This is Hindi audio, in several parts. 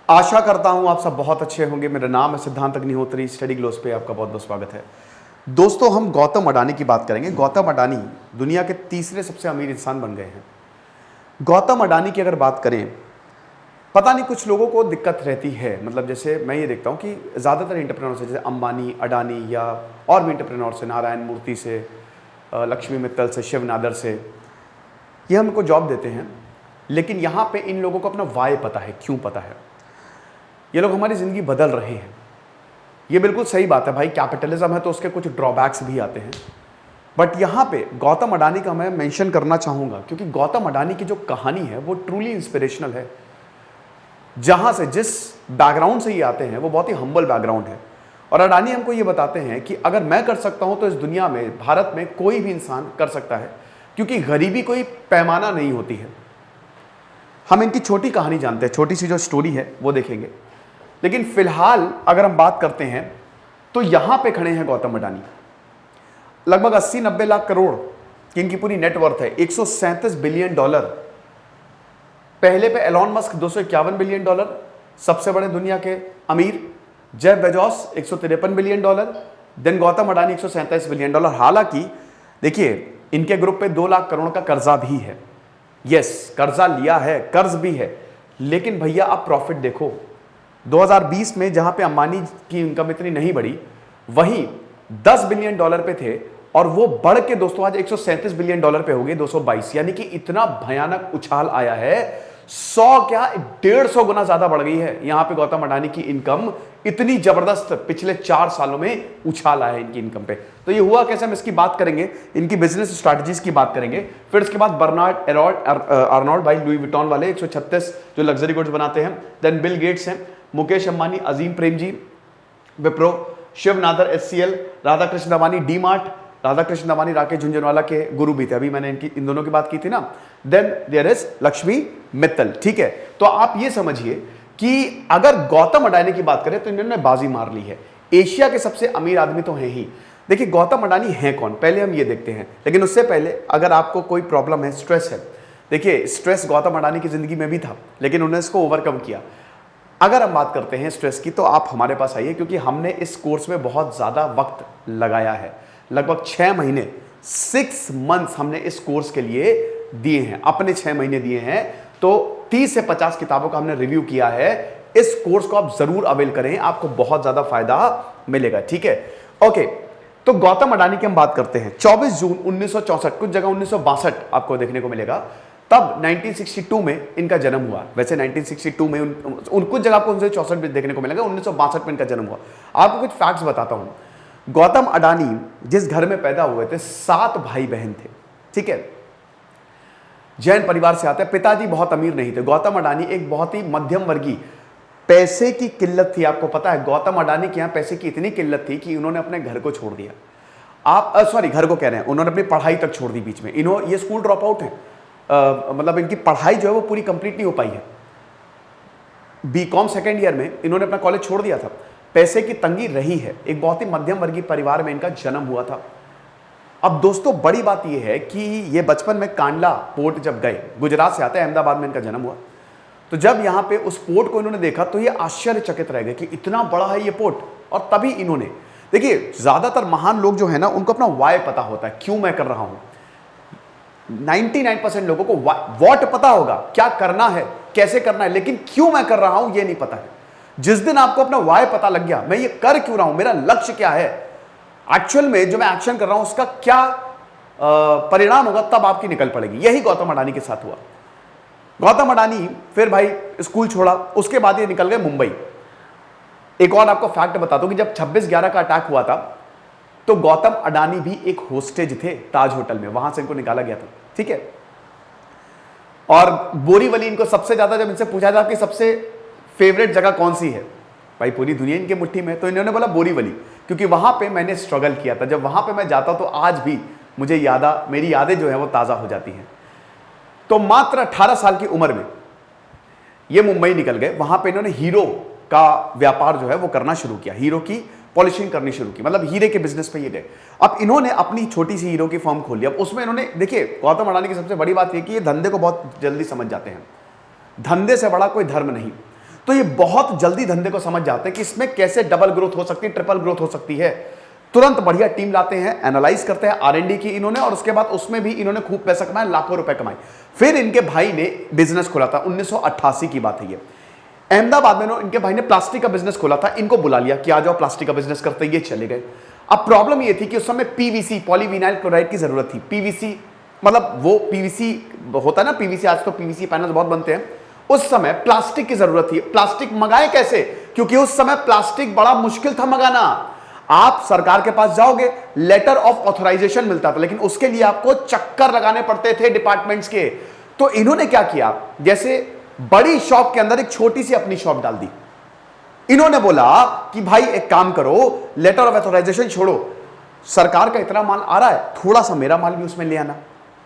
आशा करता हूं आप सब बहुत अच्छे होंगे। मेरा नाम है सिद्धांत अग्निहोत्री। स्टडी ग्लोस पे आपका बहुत बहुत स्वागत है। दोस्तों, हम गौतम अडानी की बात करेंगे। गौतम अडानी दुनिया के तीसरे सबसे अमीर इंसान बन गए हैं। गौतम अडानी की अगर बात करें, पता नहीं कुछ लोगों को दिक्कत रहती है, मतलब जैसे मैं ये देखता हूं कि ज़्यादातर इंटरप्रेन्योर से, जैसे अंबानी, अडानी या और भी इंटरप्रेन्योर से, नारायण मूर्ति से, लक्ष्मी मित्तल से, शिव नादर से, ये हमको जॉब देते हैं। लेकिन यहाँ पे इन लोगों को अपना वाय पता है, क्यों पता है। ये लोग हमारी ज़िंदगी बदल रहे हैं। ये बिल्कुल सही बात है भाई, कैपिटलिज्म है तो उसके कुछ ड्रॉबैक्स भी आते हैं। बट यहाँ पे गौतम अडानी का मैं मेंशन करना चाहूँगा, क्योंकि गौतम अडानी की जो कहानी है वो ट्रूली इंस्पिरेशनल है। जहाँ से, जिस बैकग्राउंड से ये आते हैं वो बहुत ही हम्बल बैकग्राउंड है। और अडानी हमको ये बताते हैं कि अगर मैं कर सकता हूँ तो इस दुनिया में, भारत में कोई भी इंसान कर सकता है, क्योंकि गरीबी कोई पैमाना नहीं होती है। हम इनकी छोटी कहानी जानते हैं, छोटी सी जो स्टोरी है वो देखेंगे। लेकिन फिलहाल अगर हम बात करते हैं तो यहां पे खड़े हैं गौतम अडानी। लगभग 80-90 लाख करोड़ की इनकी पूरी नेटवर्थ है, $137 बिलियन। पहले पे एलॉन मस्क $251 बिलियन, सबसे बड़े दुनिया के अमीर। Jeff Bezos $153 billion. Then Gautam Adani $137 billion. हालांकि देखिए, इनके ग्रुप पे 2 लाख करोड़ का कर्जा भी है। यस, कर्जा लिया है, कर्ज भी है। लेकिन भैया आप प्रॉफिट देखो, 2020 में जहां पे अंबानी की इनकम इतनी नहीं बढ़ी, वहीं $10 बिलियन पे थे, और वो बढ़ के दोस्तों आज $137 बिलियन पे हो गए 222। यानी कि इतना भयानक उछाल आया है, 100 क्या 150 गुना ज्यादा बढ़ गई है यहां पे गौतम अडानी की इनकम। इतनी जबरदस्त पिछले 4 सालों में उछाल आया है इनकी इनकम पे। तो ये हुआ कैसे, हम इसकी बात करेंगे, इनकी बिजनेस स्ट्रैटेजीज की बात करेंगे। फिर इसके बाद बर्नार्ड अर्नोल्ड भाई, लुई विटॉन वाले 136 जो लग्जरी गुड्स बनाते हैं। देन बिल गेट्स हैं, मुकेश अंबानी, अजीम प्रेमजी, विप्रो, शिव नादर HCL, राधाकृष्ण दमानी डी मार्ट। राधाकृष्ण दमानी राकेश झुंझुनवाला के गुरु भी थे, अभी मैंने इन दोनों की बात की थी ना। Then there is Lakshmi Mittal. ठीक है, तो आप ये समझिए कि अगर गौतम अडानी की बात करें तो इन्होंने बाजी मार ली है। एशिया के सबसे अमीर आदमी तो हैं ही। देखिए गौतम अडानी है कौन, पहले हम ये देखते हैं। लेकिन उससे पहले अगर आपको कोई प्रॉब्लम है, स्ट्रेस है, देखिए स्ट्रेस गौतम अडानी की जिंदगी में भी था, लेकिन उन्होंने इसको ओवरकम किया। अगर हम बात करते हैं स्ट्रेस की, तो आप हमारे पास आइए, क्योंकि हमने इस कोर्स में बहुत ज़्यादा वक्त लगाया है। लगभग 6 महीने, 6 मंथ्स हमने इस कोर्स के लिए दिए हैं, अपने 6 महीने दिए हैं। तो 30 से 50 किताबों का हमने रिव्यू किया है। इस कोर्स को आप जरूर अवेल करें, आपको बहुत ज़्यादा फायदा मिलेगा। ठीक है, ओके। तो गौतम अडानी की हम बात करते हैं। 24 जून 1964, कुछ जगह 1962 आपको देखने को मिलेगा, तब 1962 में इनका जन्म हुआ। वैसे 1962 में कुछ जगह आपको 1964 में देखने को मिलेगा, 1962 में इनका जन्म हुआ। आपको कुछ फैक्ट्स बताता हूं। गौतम अडानी जिस घर में पैदा हुए थे, 7 भाई बहन थे। ठीक है, जैन परिवार से आते हैं। पिताजी बहुत अमीर नहीं थे। गौतम अडानी एक बहुत ही मध्यम वर्गीय, पैसे की किल्लत थी। आपको पता है गौतम अडानी के यहां पैसे की इतनी किल्लत थी कि उन्होंने अपने घर को छोड़ दिया। आप सॉरी, घर को कह रहे हैं, उन्होंने अपनी पढ़ाई तक छोड़ दी बीच में। ये स्कूल ड्रॉप आउट है, मतलब इनकी पढ़ाई जो है वो पूरी कंप्लीट नहीं हो पाई है। बीकॉम सेकेंड ईयर में इन्होंने अपना कॉलेज छोड़ दिया था। पैसे की तंगी रही है। एक बहुत ही मध्यम वर्गीय परिवार में इनका जन्म हुआ था। अब दोस्तों बड़ी बात यह है कि ये बचपन में कांडला पोर्ट जब गए, गुजरात से आते हैं, अहमदाबाद में इनका जन्म हुआ। तो जब यहां पे उस पोर्ट को इन्होंने देखा तो ये आश्चर्यचकित रह गए कि इतना बड़ा है ये पोर्ट। और तभी इन्होंने, देखिए ज्यादातर महान लोग जो है ना, उनको अपना वाय पता होता है, क्यों मैं कर रहा हूं। 99% लोगों को व्हाट पता होगा, क्या करना है, कैसे करना है, लेकिन क्यों मैं कर रहा हूं ये नहीं पता है। जिस दिन आपको अपना वाय पता लग गया, मैं ये कर क्यों रहा हूं, मेरा लक्ष्य क्या है, एक्चुअल में जो मैं एक्शन कर रहा हूं उसका क्या परिणाम होगा, तब आपकी निकल पड़ेगी। यही गौतम अडानी के साथ हुआ। गौतम अडानी फिर भाई स्कूल छोड़ा, उसके बाद ये निकल गए मुंबई। एक और आपको फैक्ट बता दूं कि जब 26/11 का अटैक हुआ था तो गौतम अडानी भी एक होस्टेज थे ताज होटल में, वहां से इनको निकाला गया था। ठीक है, और बोरीवली इनको सबसे ज्यादा, जब इनसे पूछा था कि सबसे फेवरेट जगह कौन सी है, भाई पूरी दुनिया इनके मुट्ठी में, तो इन्होंने बोला बोरीवली, क्योंकि वहां पे मैंने स्ट्रगल किया था। जब वहां पे मैं जाता तो आज भी मुझे मेरी यादें जो है वो ताजा हो जाती हैं। तो मात्र 18 साल की उम्र में ये मुंबई निकल गए। वहां पे इन्होंने हीरो का व्यापार जो है वो करना शुरू किया, हीरो की पॉलिशिंग करनी शुरू की, मतलब हीरे के बिजनेस पे ये गए। अब इन्होंने अपनी छोटी सी हीरो की फर्म खोल ली। अब उसमें इन्होंने, देखिए गौतम अडानी की सबसे बड़ी बात यह कि ये धंधे को बहुत जल्दी समझ जाते हैं, धंधे से बड़ा कोई धर्म नहीं। तो ये बहुत जल्दी धंधे को समझ जाते हैं कि इसमें कैसे डबल ग्रोथ हो सकती है, ट्रिपल ग्रोथ हो सकती है। तुरंत बढ़िया टीम लाते हैं, एनालाइज करते हैं, R&D की इन्होंने, और उसके बाद उसमें भी इन्होंने खूब पैसा कमाया, लाखों रुपए कमाए। फिर इनके भाई ने बिजनेस खोला था, 1988 की बात है ये, अहमदाबाद में इनके भाई ने प्लास्टिक का बिजनेस खोला था। इनको बुला लिया कि आ जाओ प्लास्टिक का बिजनेस करते हैं, ये चले गए। अब प्रॉब्लम ये थी कि उस समय पीवीसी, पॉलीविनाइल क्लोराइड की जरूरत थी। पीवीसी मतलब वो पीवीसी होता है ना, पीवीसी, आज तो पीवीसी पैनल बहुत बनते हैं, उस समय प्लास्टिक की जरूरत थी। प्लास्टिक मंगाए कैसे, क्योंकि उस समय प्लास्टिक बड़ा मुश्किल था मंगाना। आप सरकार के पास जाओगे, लेटर ऑफ ऑथराइजेशन मिलता था, लेकिन उसके लिए आपको चक्कर लगाने पड़ते थे डिपार्टमेंट्स के। तो इन्होंने क्या किया, जैसे बड़ी शॉप के अंदर एक छोटी सी अपनी शॉप डाल दी। इन्होंने बोला कि भाई एक काम करो, लेटर ऑफ ऑथराइजेशन छोड़ो, सरकार का इतना माल आ रहा है, थोड़ा सा मेरा माल भी उसमें ले आना,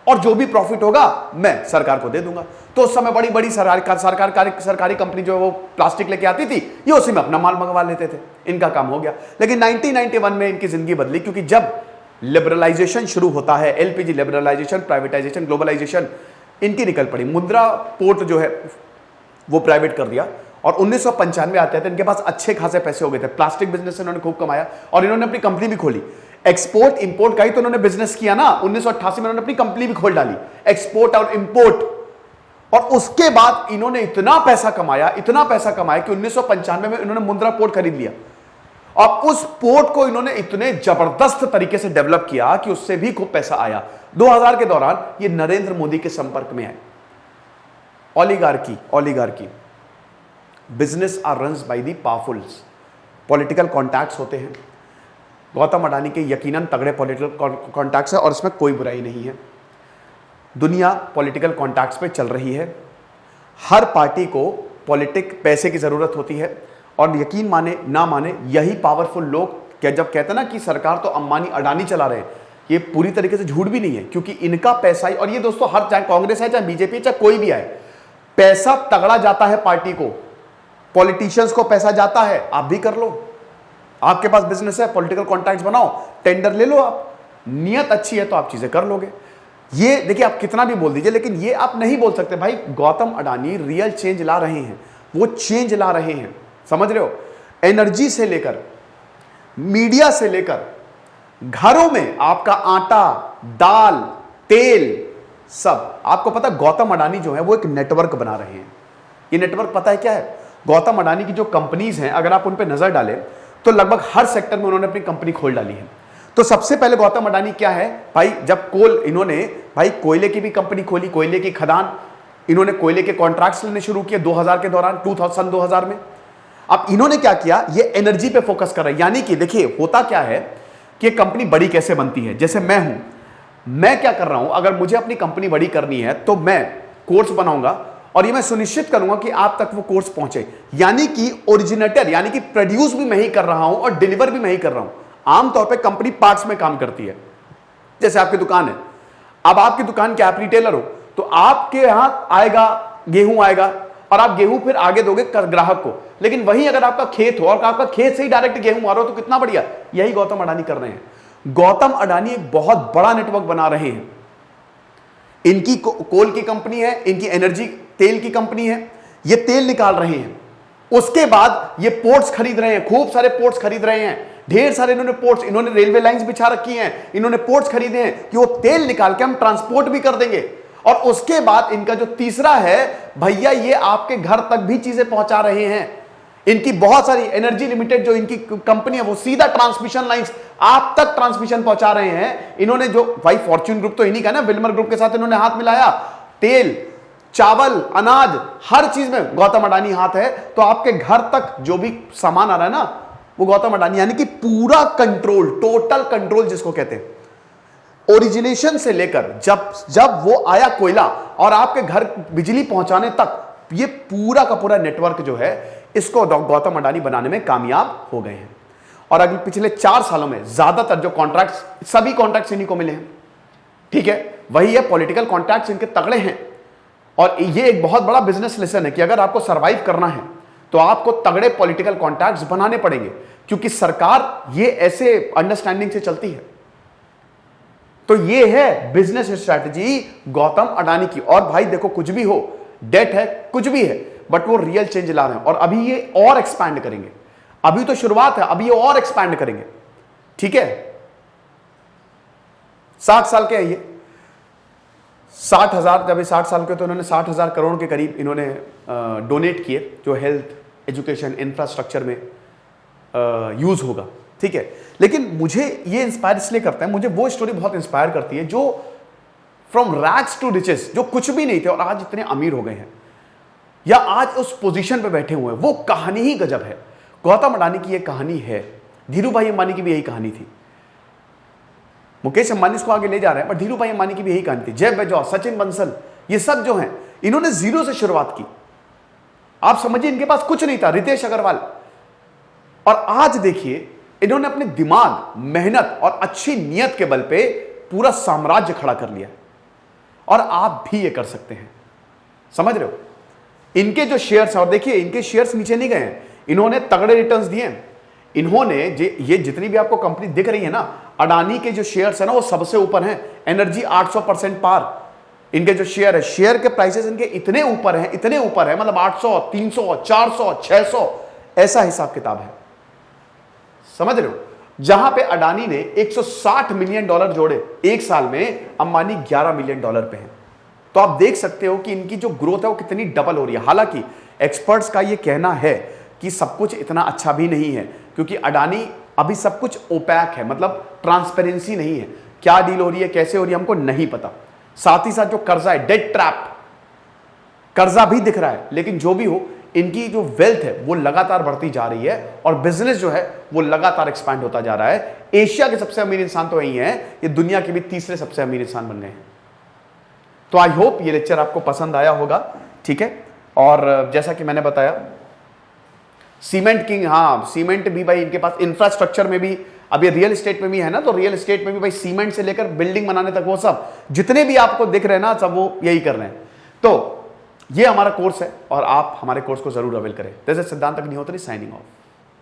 और जो भी प्रॉफिट होगा मैं सरकार को दे दूंगा। तो उस समय बड़ी बड़ी सरकारी कंपनी जो वो प्लास्टिक लेके आती थी, ये उसी में अपना माल मंगवा लेते थे, इनका काम हो गया। लेकिन 1991 में इनकी जिंदगी बदली, क्योंकि जब लिबरलाइजेशन शुरू होता है, एलपीजी लिबरलाइजेशन, प्राइवेटाइजेशन, ग्लोबलाइजेशन, इनकी निकल पड़ी। मुंद्रा पोर्ट जो है वो प्राइवेट कर दिया, और 1995 आते थे इनके पास अच्छे खासे पैसे हो गए थे। प्लास्टिक बिजनेस से इन्होंने खूब कमाया, और इन्होंने अपनी कंपनी भी खोली। एक्सपोर्ट इंपोर्ट का ही तो उन्होंने बिजनेस किया ना, 1988 में उन्होंने अपनी कंपनी भी खोल डाली, एक्सपोर्ट और इंपोर्ट। और उसके बाद इन्होंने इतना पैसा कमाया कि 1995 में इन्होंने मुंद्रा पोर्ट खरीद लिया, और उस पोर्ट को इन्होंने इतने जबरदस्त तरीके से डेवलप किया कि उससे भी खूब पैसा आया। 2000 के दौरान ये नरेंद्र मोदी के संपर्क में आए। Oligarchy, business are runs by the powerfuls, political contacts होते हैं। गौतम अडानी के यकीनन तगड़े पॉलिटिकल कॉन्टैक्ट्स है, और इसमें कोई बुराई नहीं है। दुनिया पॉलिटिकल कॉन्टैक्ट्स पे चल रही है। हर पार्टी को पैसे की जरूरत होती है, और यकीन माने ना माने, यही पावरफुल लोग जब कहते हैं ना कि सरकार तो अंबानी अडानी चला रहे हैं, ये पूरी तरीके से झूठ भी नहीं है, क्योंकि इनका पैसा ही, और ये दोस्तों हर, चाहे कांग्रेस है, चाहे बीजेपी, चाहे कोई भी आए, पैसा तगड़ा जाता है पार्टी को, पॉलिटिशियंस को पैसा जाता है। आप भी कर लो, आपके पास बिजनेस है, पॉलिटिकल कॉन्टैक्ट्स बनाओ, टेंडर ले लो, आप नियत अच्छी है तो आप चीजें कर लोगे। ये देखिए, आप कितना भी बोल दीजिए, लेकिन ये आप नहीं बोल सकते भाई गौतम अडानी रियल चेंज ला रहे हैं, वो चेंज ला रहे हैं, समझ रहे हो। एनर्जी से लेकर, मीडिया से लेकर, घरों में आपका आटा, दाल, तेल, सब आपको पता। गौतम अडानी जो है वो एक नेटवर्क बना रहे हैं। ये नेटवर्क पता है क्या है, गौतम अडानी की जो कंपनीज हैं, अगर आप उन पर नजर डालें तो लगभग हर सेक्टर में उन्होंने अपनी कंपनी खोल डाली है। तो सबसे पहले गौतम अडानी क्या है भाई, जब इन्होंने भाई कोयले की भी कंपनी खोली, कोयले की खदान, इन्होंने कोयले के कॉन्ट्रैक्ट्स लेने शुरू किए 2000 के दौरान, 2000 में। अब इन्होंने क्या किया, ये एनर्जी पे फोकस कर रहा है। यानी कि देखिए होता क्या है कि कंपनी बड़ी कैसे बनती है। जैसे मैं क्या कर रहा हूं, अगर मुझे अपनी कंपनी बड़ी करनी है तो मैं कोर्स बनाऊंगा, और ये मैं सुनिश्चित करूंगा कि आप तक वो कोर्स पहुंचे। यानी कि ओरिजिनेटर, यानी कि प्रोड्यूस भी मैं ही कर रहा हूं और डिलीवर भी मैं ही कर रहा हूं। आमतौर पे कंपनी पार्ट्स में काम करती है। जैसे आपकी दुकान है, अब आपकी दुकान के आप रिटेलर हो, तो आपके यहां आएगा गेहूं आएगा, और आप गेहूं फिर आगे दोगे ग्राहक को। लेकिन वहीं अगर आपका खेत हो और आपका खेत से ही डायरेक्ट गेहूं आ रहा हो तो कितना बढ़िया। यही गौतम अडानी कर रहे हैं। गौतम अडानी एक बहुत बड़ा नेटवर्क बना रहे हैं। इनकी कोल की कंपनी है, इनकी एनर्जी तेल की कंपनी है, ये तेल निकाल रहे हैं। उसके बाद ये पोर्ट्स खरीद रहे हैं, खूब सारे पोर्ट्स खरीद रहे हैं, ढेर सारे इन्होंने पोर्ट्स, इन्होंने रेलवे लाइंस बिछा रखी हैं, इन्होंने पोर्ट्स खरीदे हैं कि वो तेल निकाल के हम ट्रांसपोर्ट भी कर देंगे। और उसके बाद इनका जो तीसरा है, भैया ये आपके घर तक भी चीजें पहुंचा रहे हैं। इनकी बहुत सारी एनर्जी लिमिटेड जो इनकी कंपनी है, वो सीधा ट्रांसमिशन लाइंस आप तक ट्रांसमिशन पहुंचा रहे हैं। इन्होंने जो भाई फॉर्च्यून ग्रुप तो इन्हीं का ना, विल्मर ग्रुप के साथ इन्होंने हाथ मिलाया। तेल, चावल, अनाज, हर चीज में गौतम अडानी हाथ है। तो आपके घर तक जो भी सामान आ रहा है ना, वो गौतम अडानी, यानी कि पूरा कंट्रोल, टोटल कंट्रोल जिसको कहते हैं, ओरिजिनेशन से लेकर जब वो आया कोयला और आपके घर बिजली पहुंचाने तक, ये पूरा का पूरा नेटवर्क जो है, इसको गौतम अडानी बनाने में कामयाब हो गए हैं। और अगले पिछले 4 सालों में ज्यादातर जो कॉन्ट्रैक्ट्स, सभी कॉन्ट्रैक्ट्स इन्हीं को मिले हैं। ठीक है, वही है, पॉलिटिकल कॉन्ट्रैक्ट्स इनके तगड़े हैं। और ये एक बहुत बड़ा बिजनेस लेसन है कि अगर आपको सर्वाइव करना है तो आपको तगड़े पॉलिटिकल कॉन्टैक्ट्स बनाने पड़ेंगे, क्योंकि सरकार ये ऐसे अंडरस्टैंडिंग से चलती है। तो ये है बिजनेस स्ट्रैटेजी गौतम अडानी की। और भाई देखो, कुछ भी हो, डेट है, कुछ भी है, बट वो रियल चेंज ला रहे हैं और अभी ये और एक्सपैंड करेंगे। अभी तो शुरुआत है, अभी ये और एक्सपैंड करेंगे। ठीक है, 60 साल के हैं ये, 60,000, जब ये 60 साल के तो इन्होंने 60,000 करोड़ के करीब इन्होंने डोनेट किए, जो हेल्थ एजुकेशन इंफ्रास्ट्रक्चर में यूज होगा। ठीक है, लेकिन मुझे ये इंस्पायर इसलिए करता है, मुझे वो स्टोरी बहुत इंस्पायर करती है जो फ्रॉम रैग्स टू रिचेस, जो कुछ भी नहीं थे और आज इतने अमीर हो गए हैं या आज उस पोजीशन पे बैठे हुए हैं। वो कहानी ही गजब है। गौतम अडानी की ये कहानी है, धीरू भाई अंबानी की भी यही कहानी थी। मुकेश अंबानी इसको आगे ले जा रहे हैं, पर धीरू भाई अंबानी की भी यही कहानी थी। जेफ बेजोस, सचिन बंसल, ये सब जो हैं, इन्होंने जीरो से शुरुआत की। आप समझिए, इनके पास कुछ नहीं था। रितेश अग्रवाल, और आज देखिए इन्होंने अपने दिमाग, मेहनत और अच्छी नीयत के बल पे पूरा साम्राज्य खड़ा कर लिया। और आप भी ये कर सकते हैं, समझ रहे हो। इनके जो शेयर्स हैं, और देखिए इनके शेयर्स नीचे नहीं गए हैं, इन्होंने तगड़े रिटर्न्स दिए हैं। इन्होंने ये जितनी भी आपको कंपनी दिख रही है ना, अडानी के जो शेयर्स है ना वो सबसे ऊपर हैं। एनर्जी 800% पार इनके जो शेयर है, शेयर के प्राइसेस इनके इतने ऊपर हैं, इतने ऊपर है, मतलब 800, 300, 400, 600 ऐसा हिसाब किताब है, समझ रहे हो। जहां पे अडानी ने $160 मिलियन जोड़े एक साल में, अंबानी $11 मिलियन पे हैं। तो आप देख सकते हो कि इनकी जो ग्रोथ है वो कितनी डबल हो रही है। हालांकि एक्सपर्ट्स का ये कहना है कि सब कुछ इतना अच्छा भी नहीं है, क्योंकि अडानी अभी सब कुछ ओपैक है, मतलब ट्रांसपेरेंसी नहीं है। क्या डील हो रही है, कैसे हो रही है, हमको नहीं पता। साथ ही साथ जो कर्जा है, डेट ट्रैप कर्जा भी दिख रहा है। लेकिन जो भी हो, इनकी जो वेल्थ है वो लगातार बढ़ती जा रही है और बिजनेस जो है वो लगातार एक्सपैंड होता जा रहा है। एशिया के सबसे अमीर इंसान तो यही है, ये दुनिया के भी तीसरे सबसे अमीर इंसान बन गए हैं। तो आई होप ये लेक्चर आपको पसंद आया होगा। ठीक है, और जैसा कि मैंने बताया, सीमेंट किंग, हाँ सीमेंट भी भाई इनके पास, इंफ्रास्ट्रक्चर में भी, अभी रियल एस्टेट में भी है ना, तो रियल एस्टेट में भी भाई सीमेंट से लेकर बिल्डिंग बनाने तक वो सब जितने भी आपको दिख रहे हैं ना, सब वो यही कर रहे हैं। तो ये हमारा कोर्स है और आप हमारे कोर्स को जरूर अवेल करें। दिस इज सिद्धांत अग्निहोत्री साइनिंग ऑफ।